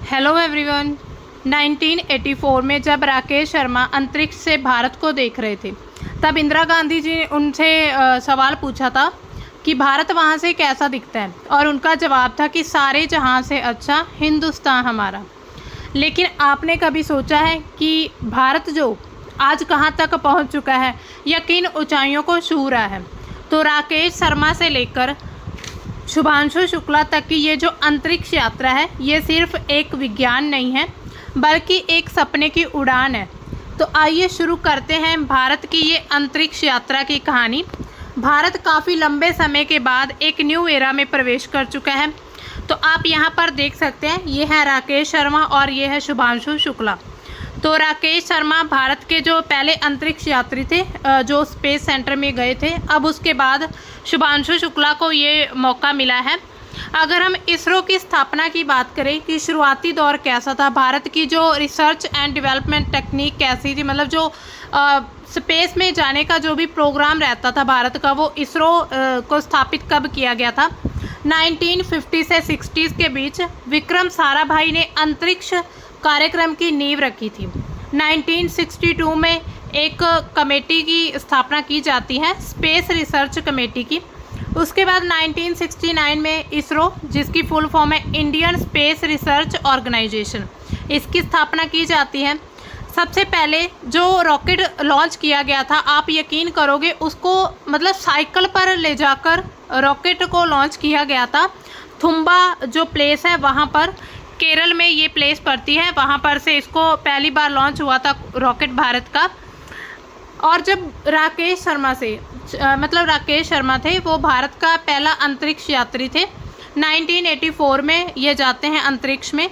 Hello everyone. 1984 में जब राकेश शर्मा अंतरिक्ष से भारत को देख रहे थे तब इंदिरा गांधी जी ने उनसे सवाल पूछा था कि भारत वहाँ से कैसा दिखता है, और उनका जवाब था कि सारे जहाँ से अच्छा हिंदुस्तान हमारा। लेकिन आपने कभी सोचा है कि भारत जो आज कहाँ तक पहुँच चुका है या किन ऊंचाइयों को छू रहा है? तो राकेश शर्मा से लेकर शुभांशु शुक्ला तक की ये जो अंतरिक्ष यात्रा है, ये सिर्फ एक विज्ञान नहीं है बल्कि एक सपने की उड़ान है। तो आइए शुरू करते हैं भारत की ये अंतरिक्ष यात्रा की कहानी। भारत काफ़ी लंबे समय के बाद एक न्यू एरा में प्रवेश कर चुका है। तो आप यहाँ पर देख सकते हैं, ये है राकेश शर्मा और ये है शुभांशु शुक्ला। तो राकेश शर्मा भारत के जो पहले अंतरिक्ष यात्री थे जो स्पेस सेंटर में गए थे। अब उसके बाद शुभांशु शुक्ला को ये मौका मिला है। अगर हम इसरो की स्थापना की बात करें कि शुरुआती दौर कैसा था, भारत की जो रिसर्च एंड डेवलपमेंट टेक्निक कैसी थी, मतलब जो स्पेस में जाने का जो भी प्रोग्राम रहता था भारत का, वो इसरो को स्थापित कब किया गया था? 1950 से 60s के बीच विक्रम साराभाई ने अंतरिक्ष कार्यक्रम की नींव रखी थी। 1962 में एक कमेटी की स्थापना की जाती है, स्पेस रिसर्च कमेटी की। उसके बाद 1969 में इसरो, जिसकी फुल फॉर्म है इंडियन स्पेस रिसर्च ऑर्गेनाइजेशन, इसकी स्थापना की जाती है। सबसे पहले जो रॉकेट लॉन्च किया गया था, आप यकीन करोगे, उसको मतलब साइकिल पर ले जाकर रॉकेट को लॉन्च किया गया था। थुम्बा जो प्लेस है वहाँ पर, केरल में ये प्लेस पड़ती है, वहाँ पर से इसको पहली बार लॉन्च हुआ था रॉकेट भारत का। और जब राकेश शर्मा थे, वो भारत का पहला अंतरिक्ष यात्री थे। 1984 में ये जाते हैं अंतरिक्ष में।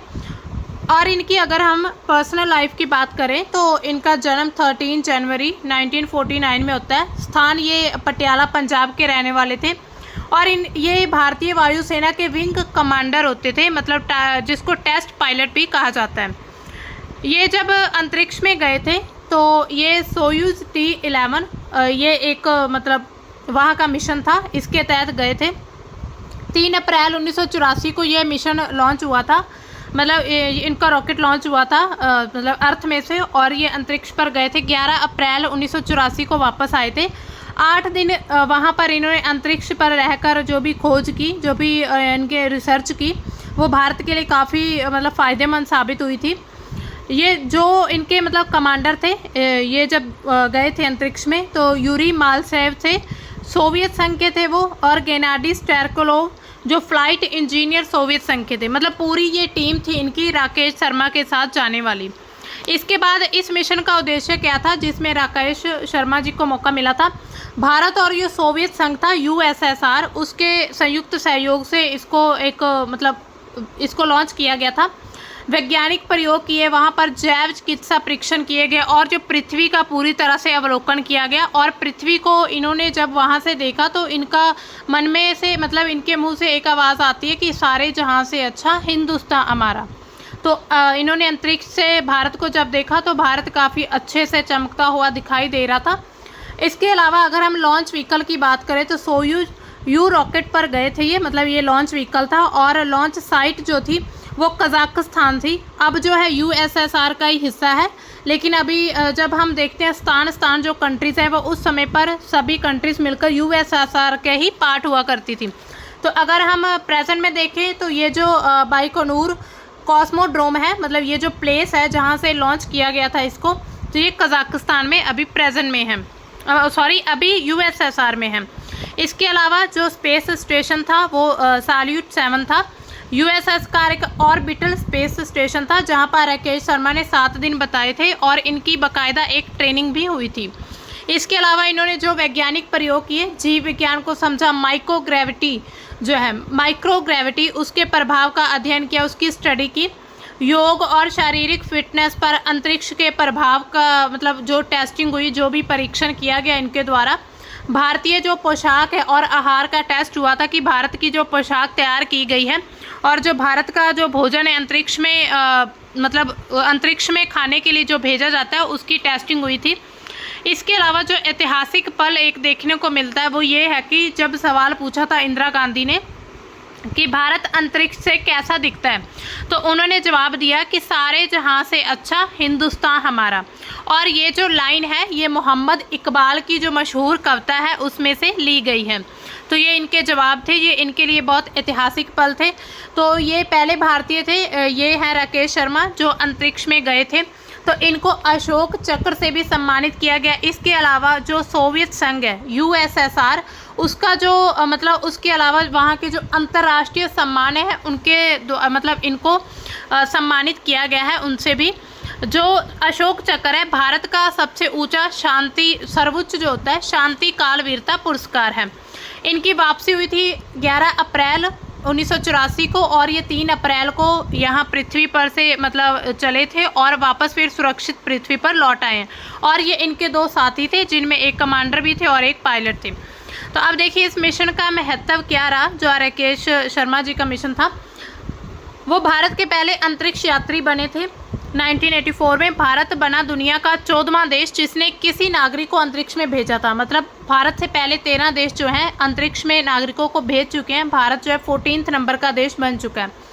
और इनकी अगर हम पर्सनल लाइफ की बात करें तो इनका जन्म 13 जनवरी 1949 में होता है। स्थान ये पटियाला पंजाब के रहने वाले थे। और ये भारतीय वायुसेना के विंग कमांडर होते थे, मतलब जिसको टेस्ट पायलट भी कहा जाता है। ये जब अंतरिक्ष में गए थे तो ये सोयूज T11 ये एक मतलब वहाँ का मिशन था, इसके तहत गए थे। 3 अप्रैल 1984 को ये मिशन लॉन्च हुआ था, मतलब इनका रॉकेट लॉन्च हुआ था मतलब अर्थ में से, और ये अंतरिक्ष पर गए थे। 11 अप्रैल 1984 को वापस आए थे। 8 दिन वहाँ पर इन्होंने अंतरिक्ष पर रहकर जो भी खोज की, जो भी इनके रिसर्च की, वो भारत के लिए काफ़ी मतलब फ़ायदेमंद साबित हुई थी। ये जो इनके मतलब कमांडर थे, ये जब गए थे अंतरिक्ष में, तो यूरी मालसेव थे, सोवियत संघ के थे वो, और गेनाडी स्टेरकोलोव जो फ्लाइट इंजीनियर सोवियत संघ के थे। मतलब पूरी ये टीम थी इनकी राकेश शर्मा के साथ जाने वाली। इसके बाद इस मिशन का उद्देश्य क्या था जिसमें राकेश शर्मा जी को मौका मिला था? भारत और ये सोवियत संघ था USSR, उसके संयुक्त सहयोग से इसको एक मतलब इसको लॉन्च किया गया था। वैज्ञानिक प्रयोग किए, वहाँ पर जैव चिकित्सा परीक्षण किए गए, और जो पृथ्वी का पूरी तरह से अवलोकन किया गया। और पृथ्वी को इन्होंने जब वहाँ से देखा तो इनका मन में से मतलब इनके मुंह से एक आवाज़ आती है कि सारे जहाँ से अच्छा हिंदुस्तान हमारा। तो इन्होंने अंतरिक्ष से भारत को जब देखा तो भारत काफ़ी अच्छे से चमकता हुआ दिखाई दे रहा था। इसके अलावा अगर हम लॉन्च व्हीकल की बात करें तो सोयूज यू रॉकेट पर गए थे ये, मतलब ये लॉन्च व्हीकल था। और लॉन्च साइट जो थी वो कजाकिस्तान थी। अब जो है USSR का ही हिस्सा है, लेकिन अभी जब हम देखते हैं स्थान जो कंट्रीज़ हैं, वो उस समय पर सभी कंट्रीज़ मिलकर USSR के ही पार्ट हुआ करती थी। तो अगर हम प्रेजेंट में देखें तो ये जो बाइकोनूर कॉस्मोड्रोम है, मतलब ये जो प्लेस है जहाँ से लॉन्च किया गया था इसको, तो ये कजाकिस्तान में अभी प्रेजेंट में है, अभी USSR में है। इसके अलावा जो स्पेस स्टेशन था वो साल्यूट 7 था। USS का एक ऑर्बिटल स्पेस स्टेशन था जहाँ पर राकेश शर्मा ने 7 दिन बताए थे, और इनकी बाकायदा एक ट्रेनिंग भी हुई थी। इसके अलावा इन्होंने जो वैज्ञानिक प्रयोग किए, जीव विज्ञान को समझा, माइक्रोग्रेविटी उसके प्रभाव का अध्ययन किया, उसकी स्टडी की। योग और शारीरिक फिटनेस पर अंतरिक्ष के प्रभाव का मतलब जो टेस्टिंग हुई, जो भी परीक्षण किया गया इनके द्वारा। भारतीय जो पोशाक है और आहार का टेस्ट हुआ था कि भारत की जो पोशाक तैयार की गई है और जो भारत का जो भोजन है अंतरिक्ष में मतलब अंतरिक्ष में खाने के लिए जो भेजा जाता है, उसकी टेस्टिंग हुई थी। इसके अलावा जो ऐतिहासिक पल एक देखने को मिलता है वो ये है कि जब सवाल पूछा था इंदिरा गांधी ने कि भारत अंतरिक्ष से कैसा दिखता है, तो उन्होंने जवाब दिया कि सारे जहां से अच्छा हिंदुस्तान हमारा। और ये जो लाइन है ये मोहम्मद इकबाल की जो मशहूर कविता है उसमें से ली गई है। तो ये इनके जवाब थे, ये इनके लिए बहुत ऐतिहासिक पल थे। तो ये पहले भारतीय थे, ये हैं राकेश शर्मा जो अंतरिक्ष में गए थे। तो इनको अशोक चक्र से भी सम्मानित किया गया। इसके अलावा जो सोवियत संघ है USSR, उसका जो मतलब उसके अलावा वहाँ के जो अंतर्राष्ट्रीय सम्मान है उनके मतलब इनको सम्मानित किया गया है। उनसे भी जो अशोक चक्र है भारत का सबसे ऊंचा शांति सर्वोच्च जो होता है शांति काल वीरता पुरस्कार है। इनकी वापसी हुई थी 11 अप्रैल 1984 को और ये 3 अप्रैल को यहाँ पृथ्वी पर से मतलब चले थे और वापस फिर सुरक्षित पृथ्वी पर लौट आए हैं। और ये इनके 2 साथी थे जिनमें एक कमांडर भी थे और एक पायलट थे। तो अब देखिए इस मिशन का महत्व क्या रहा। जो राकेश शर्मा जी का मिशन था वो भारत के पहले अंतरिक्ष यात्री बने थे। 1984 में भारत बना दुनिया का 14वां देश जिसने किसी नागरिक को अंतरिक्ष में भेजा था। मतलब भारत से पहले 13 देश जो हैं अंतरिक्ष में नागरिकों को भेज चुके हैं। भारत जो है 14th नंबर का देश बन चुका है।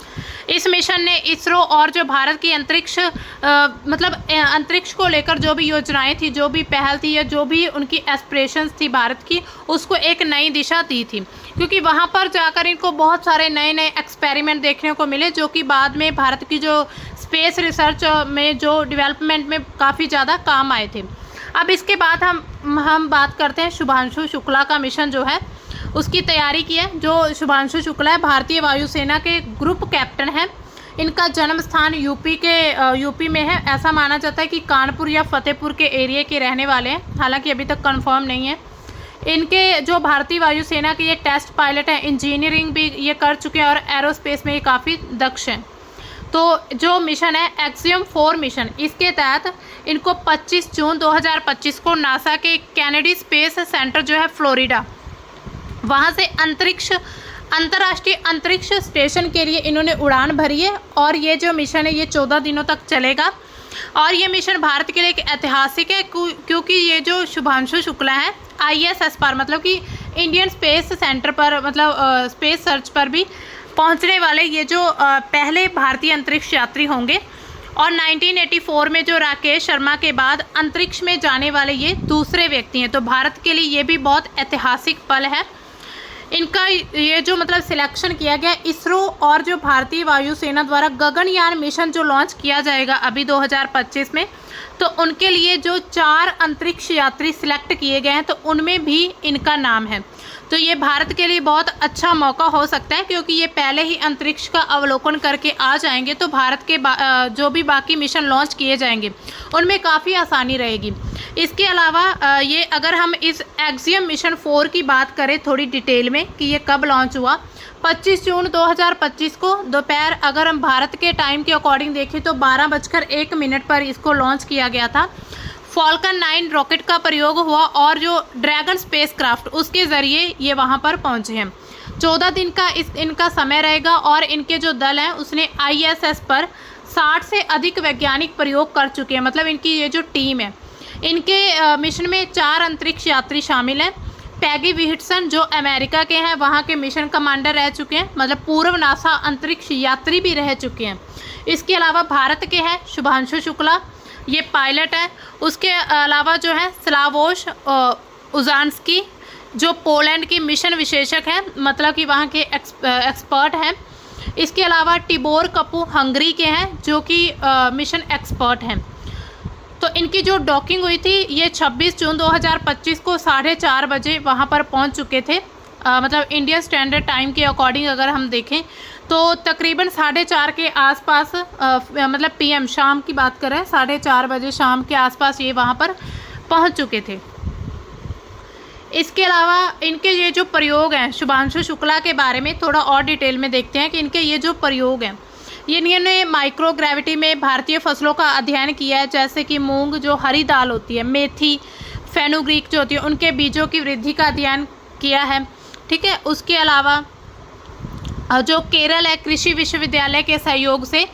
इस मिशन ने इसरो और जो भारत की अंतरिक्ष मतलब अंतरिक्ष को लेकर जो भी योजनाएं थी, जो भी पहल थी या जो भी उनकी एस्पिरेशंस थी भारत की, उसको एक नई दिशा दी थी। क्योंकि वहाँ पर जाकर इनको बहुत सारे नए नए एक्सपेरिमेंट देखने को मिले जो कि बाद में भारत की जो स्पेस रिसर्च में जो डेवलपमेंट में काफ़ी ज़्यादा काम आए थे। अब इसके बाद हम बात करते हैं शुभांशु शुक्ला का मिशन जो है उसकी तैयारी की है। जो शुभांशु शुक्ला है भारतीय वायुसेना के ग्रुप कैप्टन हैं। इनका जन्म स्थान यूपी में है। ऐसा माना जाता है कि कानपुर या फतेहपुर के एरिया के रहने वाले हैं, हालांकि अभी तक कंफर्म नहीं है। इनके जो भारतीय वायुसेना के ये टेस्ट पायलट हैं, इंजीनियरिंग भी ये कर चुके हैं और एरोस्पेस में ये काफ़ी दक्ष हैं। तो जो मिशन है एक्सियम 4 मिशन, इसके तहत इनको 25 जून 2025 को नासा के कैनेडी स्पेस सेंटर जो है फ्लोरिडा, वहाँ से अंतर्राष्ट्रीय अंतरिक्ष स्टेशन के लिए इन्होंने उड़ान भरी है। और ये जो मिशन है ये 14 दिनों तक चलेगा। और ये मिशन भारत के लिए एक ऐतिहासिक है क्योंकि ये जो शुभांशु शुक्ला है ISS पर मतलब कि इंडियन स्पेस सेंटर पर मतलब स्पेस सर्च पर भी पहुंचने वाले ये जो पहले भारतीय अंतरिक्ष यात्री होंगे। और 1984 में जो राकेश शर्मा के बाद अंतरिक्ष में जाने वाले ये दूसरे व्यक्ति हैं। तो भारत के लिए ये भी बहुत ऐतिहासिक पल है। इनका ये जो मतलब सिलेक्शन किया गया इसरो और जो भारतीय वायुसेना द्वारा गगनयान मिशन जो लॉन्च किया जाएगा अभी 2025 में, तो उनके लिए जो 4 अंतरिक्ष यात्री सिलेक्ट किए गए हैं तो उनमें भी इनका नाम है। तो ये भारत के लिए बहुत अच्छा मौका हो सकता है क्योंकि ये पहले ही अंतरिक्ष का अवलोकन करके आ जाएंगे। तो भारत के जो भी बाकी मिशन लॉन्च किए जाएंगे उनमें काफ़ी आसानी रहेगी। इसके अलावा ये अगर हम इस एक्सियम मिशन 4 की बात करें थोड़ी डिटेल में कि ये कब लॉन्च हुआ, 25 जून 2025 को दोपहर अगर हम भारत के टाइम के अकॉर्डिंग देखें तो 12:01 पर इसको लॉन्च किया गया था। फॉल्कन 9 रॉकेट का प्रयोग हुआ और जो ड्रैगन स्पेसक्राफ्ट उसके ज़रिए ये वहाँ पर पहुँचे हैं। 14 दिन का इनका समय रहेगा और इनके जो दल हैं उसने ISS पर 60 से अधिक वैज्ञानिक प्रयोग कर चुके हैं। मतलब इनकी ये जो टीम है इनके मिशन में 4 अंतरिक्ष यात्री शामिल हैं। पैगी विहिटसन जो अमेरिका के हैं वहाँ के मिशन कमांडर रह चुके हैं, मतलब पूर्व नासा अंतरिक्ष यात्री भी रह चुके हैं। इसके अलावा भारत के हैं शुभांशु शुक्ला, ये पायलट है। उसके अलावा जो है स्लावोश उजान्स्की जो पोलैंड की मिशन विशेषक हैं, मतलब कि वहाँ के एक्सपर्ट हैं। इसके अलावा टिबोर कपू हंगरी के हैं जो कि मिशन एक्सपर्ट हैं। तो इनकी जो डॉकिंग हुई थी ये 26 जून 2025 को 4:30 बजे वहाँ पर पहुँच चुके थे। मतलब इंडियन स्टैंडर्ड टाइम के अकॉर्डिंग अगर हम देखें तो तकरीबन 4:30 के आसपास मतलब PM शाम की बात कर रहे हैं, 4:30 बजे शाम के आसपास ये वहाँ पर पहुँच चुके थे। इसके अलावा इनके ये जो प्रयोग हैं शुभांशु शुक्ला के बारे में थोड़ा और डिटेल में देखते हैं कि इनके ये जो प्रयोग हैं ये इन्होंने माइक्रोग्रेविटी में भारतीय फसलों का अध्ययन किया है, जैसे कि मूंग जो हरी दाल होती है, मेथी, फेनुग्रीक जो होती है, उनके बीजों की वृद्धि का अध्ययन किया है। ठीक है। उसके अलावा जो केरल है कृषि विश्वविद्यालय के सहयोग से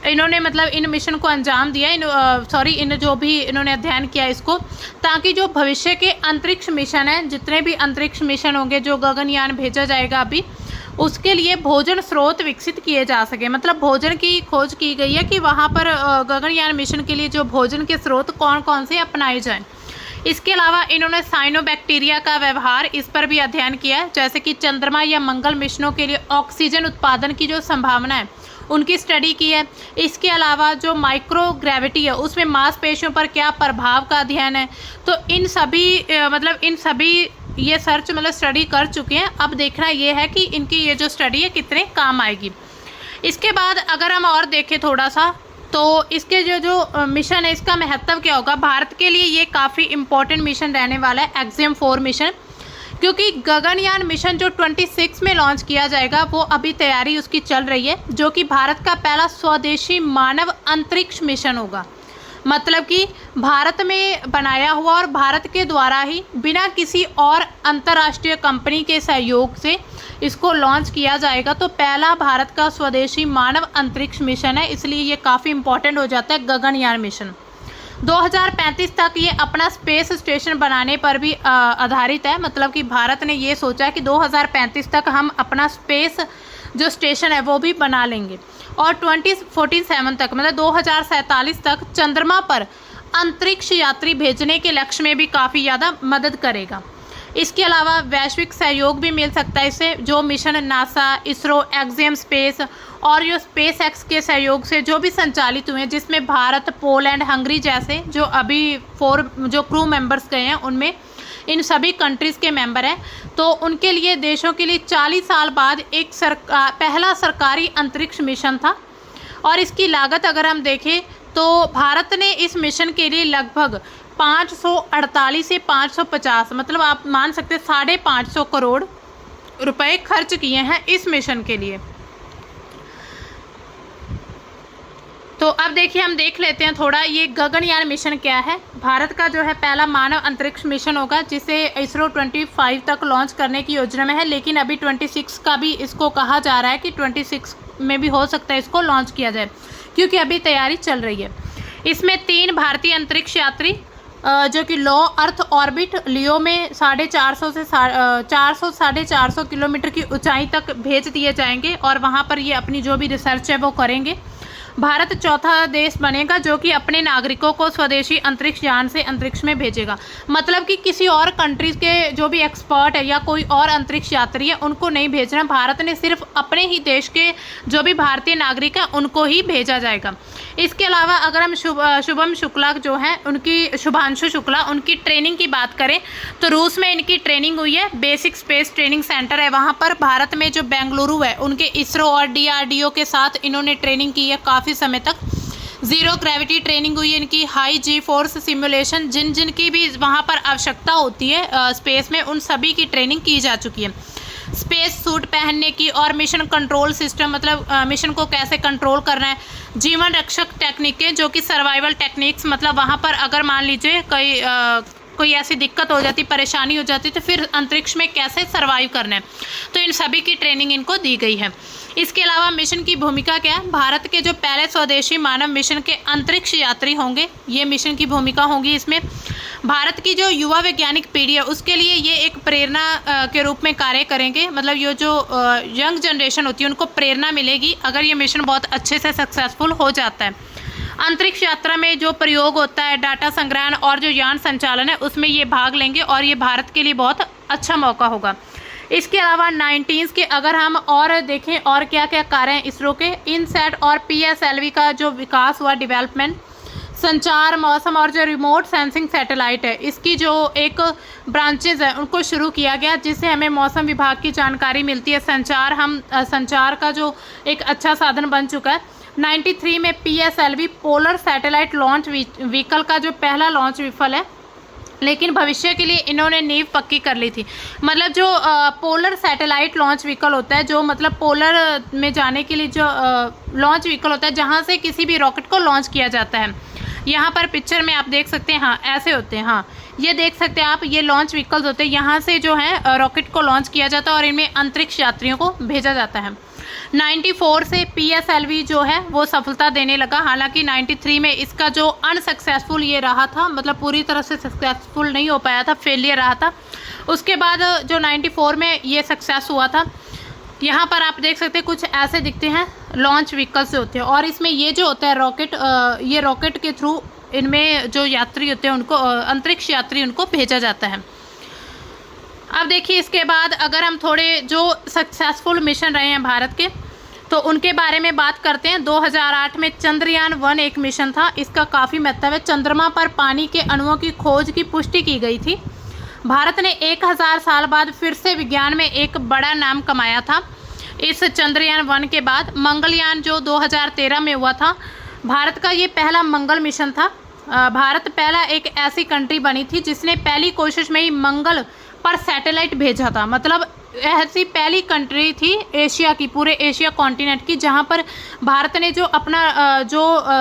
इन्होंने मतलब इन मिशन को अंजाम दिया, इन जो भी इन्होंने अध्ययन किया इसको, ताकि जो भविष्य के अंतरिक्ष मिशन हैं जितने भी अंतरिक्ष मिशन होंगे जो गगनयान भेजा जाएगा अभी उसके लिए भोजन स्रोत विकसित किए जा सके। मतलब भोजन की खोज की गई है कि वहाँ पर गगनयान मिशन के लिए जो भोजन के स्रोत कौन कौन से अपनाए जाएं। इसके अलावा इन्होंने साइनोबैक्टीरिया का व्यवहार, इस पर भी अध्ययन किया है, जैसे कि चंद्रमा या मंगल मिशनों के लिए ऑक्सीजन उत्पादन की जो संभावना है उनकी स्टडी की है। इसके अलावा जो माइक्रोग्रेविटी है उसमें मांसपेशियों पर क्या प्रभाव का अध्ययन है। तो इन सभी ये सर्च स्टडी कर चुके हैं। अब देखना ये है कि इनकी ये जो स्टडी है कितने काम आएगी। इसके बाद अगर हम और देखें थोड़ा सा, तो इसके जो मिशन है इसका महत्व क्या होगा। भारत के लिए ये काफ़ी इम्पोर्टेंट मिशन रहने वाला है, एक्जियम 4 मिशन, क्योंकि गगनयान मिशन जो 26 में लॉन्च किया जाएगा वो अभी तैयारी उसकी चल रही है, जो कि भारत का पहला स्वदेशी मानव अंतरिक्ष मिशन होगा। मतलब कि भारत में बनाया हुआ और भारत के द्वारा ही बिना किसी और अंतर्राष्ट्रीय कंपनी के सहयोग से इसको लॉन्च किया जाएगा। तो पहला भारत का स्वदेशी मानव अंतरिक्ष मिशन है, इसलिए ये काफ़ी इम्पोर्टेंट हो जाता है गगनयान मिशन। 2035 तक ये अपना स्पेस स्टेशन बनाने पर भी आधारित है। मतलब कि भारत ने ये सोचा है कि 2035 तक हम अपना स्पेस जो स्टेशन है वो भी बना लेंगे, और 2047 तक मतलब 2047 तक चंद्रमा पर अंतरिक्ष यात्री भेजने के लक्ष्य में भी काफ़ी ज़्यादा मदद करेगा। इसके अलावा वैश्विक सहयोग भी मिल सकता है इससे, जो mission NASA, ISRO, axiom space और जो स्पेस एक्स के सहयोग से जो भी संचालित हुए हैं, जिसमें भारत, पोलैंड, हंगरी जैसे जो अभी 4 जो क्रू मेंबर्स गए हैं उनमें इन सभी कंट्रीज़ के मेंबर हैं। तो उनके लिए देशों के लिए 40 साल बाद एक पहला सरकारी अंतरिक्ष मिशन था। और इसकी लागत अगर हम देखें तो भारत ने इस मिशन के लिए लगभग 548 से 550 मतलब आप मान सकते 550 करोड़ रुपए खर्च किए हैं इस मिशन के लिए। तो अब देखिए हम देख लेते हैं थोड़ा ये गगनयान मिशन क्या है। भारत का जो है पहला मानव अंतरिक्ष मिशन होगा, जिसे इसरो 25 तक लॉन्च करने की योजना में है, लेकिन अभी 26 का भी इसको कहा जा रहा है कि 26 में भी हो सकता है इसको लॉन्च किया जाए, क्योंकि अभी तैयारी चल रही है। इसमें 3 भारतीय अंतरिक्ष यात्री जो कि लो अर्थ ऑर्बिट लियो में 450 से 450 किलोमीटर की ऊंचाई तक भेज दिए जाएंगे, और वहाँ पर ये अपनी जो भी रिसर्च है वो करेंगे। भारत चौथा देश बनेगा जो कि अपने नागरिकों को स्वदेशी अंतरिक्ष यान से अंतरिक्ष में भेजेगा। मतलब कि किसी और कंट्रीज के जो भी एक्सपर्ट है या कोई और अंतरिक्ष यात्री है उनको नहीं भेजना, भारत ने सिर्फ अपने ही देश के जो भी भारतीय नागरिक हैं उनको ही भेजा जाएगा। इसके अलावा अगर हम शुभम शुक्ला जो हैं उनकी, शुभांशु शुक्ला, उनकी ट्रेनिंग की बात करें तो रूस में इनकी ट्रेनिंग हुई है। बेसिक स्पेस ट्रेनिंग सेंटर है वहाँ पर। भारत में जो बेंगलुरु है उनके इसरो और DRDO के साथ इन्होंने ट्रेनिंग की है काफ़ी समय तक। जीरो ग्रेविटी ट्रेनिंग हुई है इनकी। हाई जी फोर्स सिमुलेशन जिन की भी वहाँ पर आवश्यकता होती है स्पेस में, उन सभी की ट्रेनिंग की जा चुकी है। स्पेस सूट पहनने की और मिशन कंट्रोल सिस्टम, मतलब मिशन को कैसे कंट्रोल करना है। जीवन रक्षक टेक्निकें जो कि सर्वाइवल टेक्निक्स, मतलब वहाँ पर अगर मान लीजिए कोई ऐसी दिक्कत हो जाती, परेशानी हो जाती, तो फिर अंतरिक्ष में कैसे सर्वाइव करना है, तो इन सभी की ट्रेनिंग इनको दी गई है। इसके अलावा मिशन की भूमिका क्या है। भारत के जो पहले स्वदेशी मानव मिशन के अंतरिक्ष यात्री होंगे, ये मिशन की भूमिका होगी इसमें। भारत की जो युवा वैज्ञानिक पीढ़ी है उसके लिए ये एक प्रेरणा के रूप में कार्य करेंगे। मतलब ये जो यंग जनरेशन होती है उनको प्रेरणा मिलेगी अगर ये मिशन बहुत अच्छे से सक्सेसफुल हो जाता है। अंतरिक्ष यात्रा में जो प्रयोग होता है, डाटा संग्रहण और जो यान संचालन है, उसमें ये भाग लेंगे और ये भारत के लिए बहुत अच्छा मौका होगा। इसके अलावा 19 के अगर हम और देखें और क्या क्या कार्य हैं इसरो के, इनसैट और PSLV का जो विकास हुआ, डेवलपमेंट, संचार, मौसम और जो रिमोट सेंसिंग सैटेलाइट है, इसकी जो एक ब्रांचेज है उनको शुरू किया गया, जिससे हमें मौसम विभाग की जानकारी मिलती है। संचार का जो एक अच्छा साधन बन चुका है। 93 में PSLV polar satellite launch vehicle का जो पहला लॉन्च विफल है, लेकिन भविष्य के लिए इन्होंने नींव पक्की कर ली थी। मतलब जो पोलर सैटेलाइट लॉन्च व्हीकल होता है, जो मतलब पोलर में जाने के लिए जो लॉन्च व्हीकल होता है, जहाँ से किसी भी रॉकेट को लॉन्च किया जाता है। यहाँ पर पिक्चर में आप देख सकते हैं, हाँ ऐसे होते हैं, हाँ ये देख सकते हैं आप, ये लॉन्च व्हीकल्स होते हैं। यहाँ से जो है रॉकेट को लॉन्च किया जाता है और इनमें अंतरिक्ष यात्रियों को भेजा जाता है। 94 से PSLV जो है वो सफलता देने लगा। हालांकि 93 में इसका जो अनसक्सेसफुल ये रहा था, मतलब पूरी तरह से सक्सेसफुल नहीं हो पाया था, फेलियर रहा था। उसके बाद जो 94 में ये सक्सेस हुआ था, यहाँ पर आप देख सकते हैं कुछ ऐसे दिखते हैं लॉन्च व्हीकल से होते हैं, और इसमें ये जो होता है रॉकेट, ये रॉकेट के थ्रू इनमें जो यात्री होते हैं उनको, अंतरिक्ष यात्री, उनको भेजा जाता है। अब देखिए इसके बाद अगर हम थोड़े जो सक्सेसफुल मिशन रहे हैं भारत के, तो उनके बारे में बात करते हैं। 2008 में चंद्रयान 1 एक मिशन था, इसका काफ़ी महत्व है। चंद्रमा पर पानी के अणुओं की खोज की पुष्टि की गई थी। भारत ने 1000 साल बाद फिर से विज्ञान में एक बड़ा नाम कमाया था। इस चंद्रयान 1 के बाद मंगलयान जो 2013 में हुआ था, भारत का ये पहला मंगल मिशन था। भारत पहला एक ऐसी कंट्री बनी थी जिसने पहली कोशिश में ही मंगल पर सैटेलाइट भेजा था। मतलब ऐसी पहली कंट्री थी एशिया की, पूरे एशिया कॉन्टिनेंट की, जहां पर भारत ने जो अपना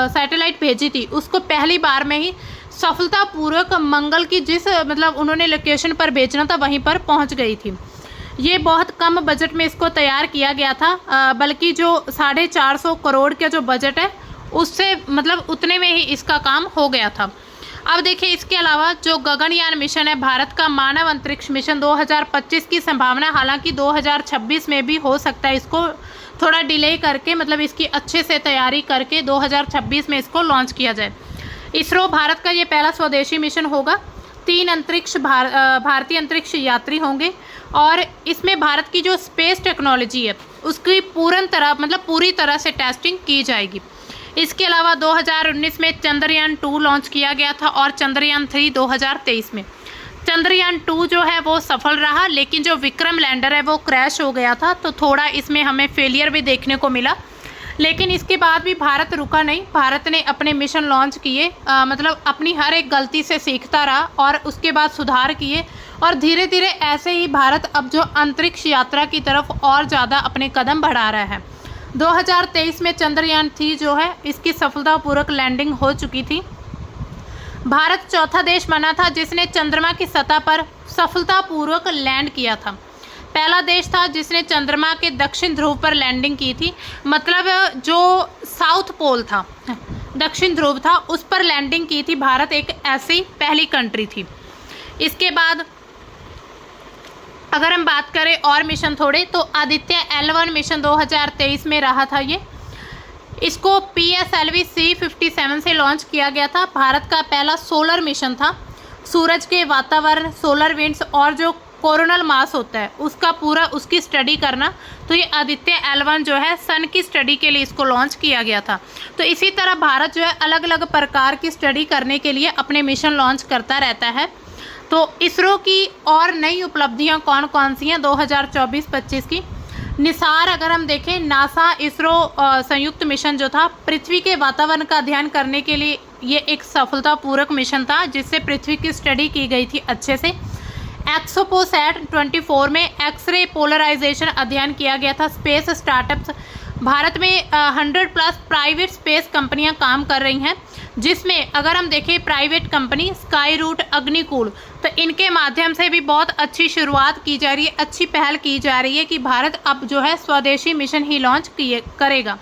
सैटेलाइट भेजी थी उसको पहली बार में ही सफलतापूर्वक मंगल की जिस मतलब उन्होंने लोकेशन पर भेजना था वहीं पर पहुंच गई थी। ये बहुत कम बजट में इसको तैयार किया गया था, बल्कि जो 450 करोड़ का जो बजट है उससे मतलब उतने में ही इसका काम हो गया था। अब देखिए इसके अलावा जो गगनयान मिशन है, भारत का मानव अंतरिक्ष मिशन 2025 की संभावना, हालांकि 2026 में भी हो सकता है, इसको थोड़ा डिले करके मतलब इसकी अच्छे से तैयारी करके 2026 में इसको लॉन्च किया जाए। इसरो भारत का ये पहला स्वदेशी मिशन होगा। 3 भारतीय अंतरिक्ष यात्री होंगे, और इसमें भारत की जो स्पेस टेक्नोलॉजी है उसकी पूरी तरह से टेस्टिंग की जाएगी। इसके अलावा 2019 में चंद्रयान 2 लॉन्च किया गया था, और चंद्रयान 3 2023 में। चंद्रयान 2 जो है वो सफल रहा, लेकिन जो विक्रम लैंडर है वो क्रैश हो गया था, तो थोड़ा इसमें हमें फेलियर भी देखने को मिला। लेकिन इसके बाद भी भारत रुका नहीं, भारत ने अपने मिशन लॉन्च किए, मतलब अपनी हर एक गलती से सीखता रहा और उसके बाद सुधार किए, और धीरे धीरे ऐसे ही भारत अब जो अंतरिक्ष यात्रा की तरफ और ज़्यादा अपने कदम बढ़ा रहा है। 2023 में चंद्रयान 3 जो है इसकी सफलतापूर्वक लैंडिंग हो चुकी थी। भारत चौथा देश बना था जिसने चंद्रमा की सतह पर सफलतापूर्वक लैंड किया था। पहला देश था जिसने चंद्रमा के दक्षिण ध्रुव पर लैंडिंग की थी, मतलब जो साउथ पोल था, दक्षिण ध्रुव था, उस पर लैंडिंग की थी। भारत एक ऐसी पहली कंट्री थी। इसके बाद अगर हम बात करें और मिशन थोड़े, तो आदित्य L1 मिशन 2023 में रहा था ये। इसको PSLV C57 से लॉन्च किया गया था। भारत का पहला सोलर मिशन था। सूरज के वातावरण, सोलर विंड्स और जो कोरोनल मास होता है उसकी स्टडी करना, तो ये आदित्य L1 जो है सन की स्टडी के लिए इसको लॉन्च किया गया था। तो इसी तरह भारत जो है अलग अलग प्रकार की स्टडी करने के लिए अपने मिशन लॉन्च करता रहता है। तो इसरो की और नई उपलब्धियां कौन कौन सी हैं 2024-25 की? निसार अगर हम देखें, नासा इसरो संयुक्त मिशन जो था, पृथ्वी के वातावरण का अध्ययन करने के लिए ये एक सफलतापूर्वक मिशन था, जिससे पृथ्वी की स्टडी की गई थी अच्छे से। एक्सोपोसैट 24 में एक्सरे पोलराइजेशन अध्ययन किया गया था। स्पेस स्टार्टअप्स, भारत में 100+ प्राइवेट स्पेस कंपनियां काम कर रही हैं, जिसमें अगर हम देखें private company Skyroot, Agnikul, तो इनके माध्यम से भी बहुत अच्छी शुरुआत की जा रही है, अच्छी पहल की जा रही है कि भारत अब जो है स्वदेशी मिशन ही लॉन्च करेगा।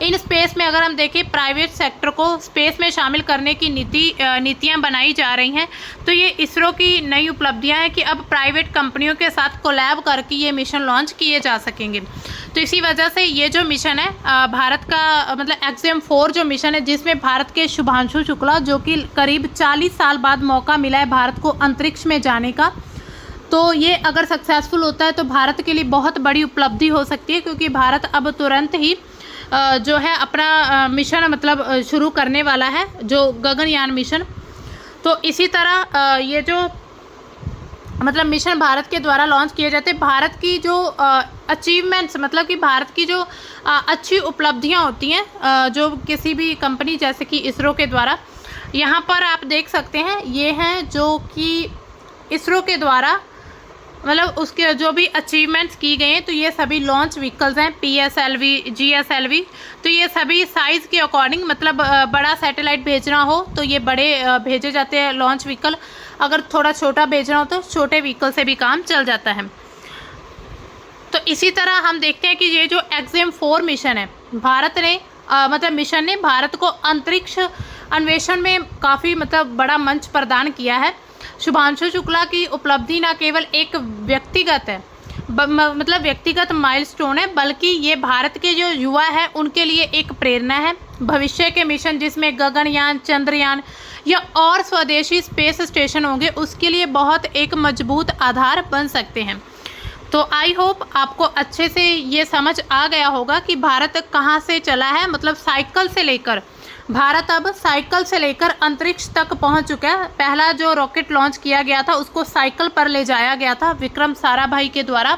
इन स्पेस में अगर हम देखें प्राइवेट सेक्टर को स्पेस में शामिल करने की नीतियां बनाई जा रही हैं। तो ये इसरो की नई उपलब्धियां हैं कि अब प्राइवेट कंपनियों के साथ कोलैब करके ये मिशन लॉन्च किए जा सकेंगे। तो इसी वजह से ये जो मिशन है भारत का मतलब EXIM-4 जो मिशन है, जिसमें भारत के शुभांशु शुक्ला, जो कि करीब 40 साल बाद मौका मिला है भारत को अंतरिक्ष में जाने का, तो ये अगर सक्सेसफुल होता है तो भारत के लिए बहुत बड़ी उपलब्धि हो सकती है, क्योंकि भारत अब तुरंत ही जो है अपना मिशन मतलब शुरू करने वाला है, जो गगनयान मिशन। तो इसी तरह ये जो मतलब मिशन भारत के द्वारा लॉन्च किए जाते हैं, भारत की जो अचीवमेंट्स मतलब कि भारत की जो अच्छी उपलब्धियां होती हैं जो किसी भी कंपनी जैसे कि इसरो के द्वारा, यहाँ पर आप देख सकते हैं ये हैं जो कि इसरो के द्वारा मतलब उसके जो भी अचीवमेंट्स की गए हैं। तो ये सभी लॉन्च व्हीकल्स हैं, PSLV, GSLV, तो ये सभी साइज़ के अकॉर्डिंग मतलब बड़ा सैटेलाइट भेजना हो तो ये बड़े भेजे जाते हैं लॉन्च व्हीकल, अगर थोड़ा छोटा भेजना हो तो छोटे व्हीकल से भी काम चल जाता है। तो इसी तरह हम देखते हैं कि ये जो EXIM-4 मिशन है, भारत ने मतलब मिशन ने भारत को अंतरिक्ष अन्वेषण में काफ़ी मतलब बड़ा मंच प्रदान किया है। शुभांशु शुक्ला की उपलब्धि न केवल एक व्यक्तिगत है मतलब व्यक्तिगत माइलस्टोन है, बल्कि ये भारत के जो युवा है उनके लिए एक प्रेरणा है। भविष्य के मिशन जिसमें गगनयान, चंद्रयान या और स्वदेशी स्पेस स्टेशन होंगे, उसके लिए बहुत एक मजबूत आधार बन सकते हैं। तो आई होप आपको अच्छे से ये समझ आ गया होगा कि भारत कहाँ से चला है, मतलब साइकिल से लेकर भारत अब साइकिल से लेकर अंतरिक्ष तक पहुंच चुका है। पहला जो रॉकेट लॉन्च किया गया था उसको साइकिल पर ले जाया गया था विक्रम साराभाई के द्वारा।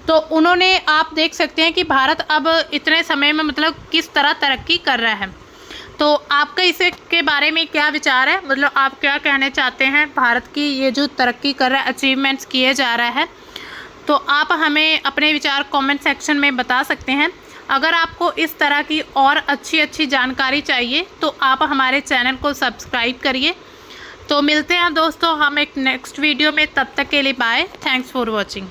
तो उन्होंने, आप देख सकते हैं कि भारत अब इतने समय में मतलब किस तरह तरक्की कर रहा है। तो आपका इसे के बारे में क्या विचार है, मतलब आप क्या कहना चाहते हैं भारत की ये जो तरक्की कर रहा है, अचीवमेंट्स किए जा रहा है, तो आप हमें अपने विचार कमेंट सेक्शन में बता सकते हैं। अगर आपको इस तरह की और अच्छी जानकारी चाहिए तो आप हमारे चैनल को सब्सक्राइब करिए। तो मिलते हैं दोस्तों हम एक नेक्स्ट वीडियो में, तब तक के लिए बाय, थैंक्स फॉर वॉचिंग।